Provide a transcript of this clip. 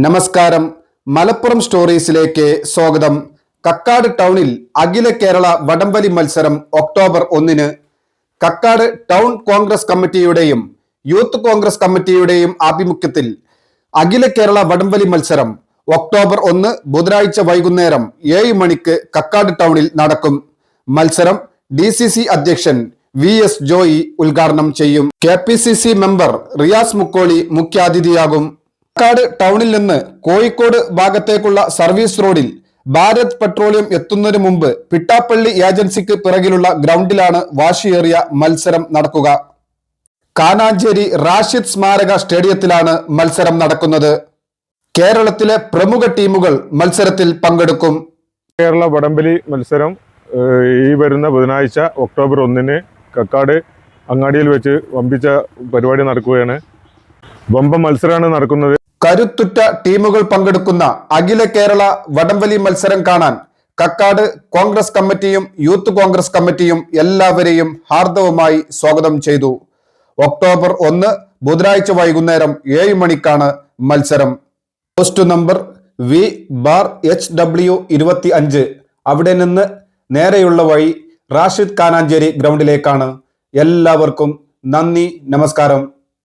നമസ്കാരം. മലപ്പുറം സ്റ്റോറീസിലേക്ക് സ്വാഗതം. കക്കാട് ടൗണിൽ അഖില കേരള വടംവലി മത്സരം ഒക്ടോബർ 1-ന്. കക്കാട് ടൗൺ കോൺഗ്രസ് കമ്മിറ്റിയുടെയും യൂത്ത് കോൺഗ്രസ് കമ്മിറ്റിയുടെയും ആഭിമുഖ്യത്തിൽ അഖില കേരള വടംവലി മത്സരം ഒക്ടോബർ 1 ബുധനാഴ്ച വൈകുന്നേരം 7 മണിക്ക് കക്കാട് ടൗണിൽ നടക്കും. മത്സരം DCC അധ്യക്ഷൻ VS ജോയി ഉദ്ഘാടനം ചെയ്യും. KPCC മെമ്പർ റിയാസ് മുക്കോളി മുഖ്യാതിഥിയാകും. കക്കാട് ടൗണിൽ നിന്ന് കോഴിക്കോട് ഭാഗത്തേക്കുള്ള സർവീസ് റോഡിൽ ഭാരത് പെട്രോളിയം എത്തുന്നതിന് മുമ്പ് പിട്ടാപ്പള്ളി ഏജൻസിക്ക് പിറകിലുള്ള ഗ്രൗണ്ടിലാണ് വാശിയേറിയ മത്സരം നടക്കുക. കാനാഞ്ചേരി റാഷിദ് സ്മാരക സ്റ്റേഡിയത്തിലാണ് മത്സരം നടക്കുന്നത്. കേരളത്തിലെ പ്രമുഖ ടീമുകൾ മത്സരത്തിൽ പങ്കെടുക്കും. കേരള വടംവലി മത്സരം ഈ വരുന്ന ബുധനാഴ്ച ഒക്ടോബർ 1-ന് കക്കാട് അങ്ങാടിയിൽ വെച്ച് വമ്പിച്ച പരിപാടി നടക്കുകയാണ്. വമ്പം മത്സരമാണ് നടക്കുന്നത്. കരുത്തുറ്റ ടീമുകൾ പങ്കെടുക്കുന്ന അഖില കേരള വടംവലി മത്സരം കാണാൻ കക്കാട് കോൺഗ്രസ് കമ്മിറ്റിയും യൂത്ത് കോൺഗ്രസ് കമ്മിറ്റിയും എല്ലാവരെയും ഹാർദവമായി സ്വാഗതം ചെയ്തു. ഒക്ടോബർ 1 ബുധനാഴ്ച വൈകുന്നേരം 7 മണിക്കാണ് മത്സരം. Post number V/HW 25. അവിടെ നിന്ന് നേരെയുള്ള വഴി റാഷിദ് കാനാഞ്ചേരി ഗ്രൗണ്ടിലേക്കാണ്. എല്ലാവർക്കും നന്ദി, നമസ്കാരം.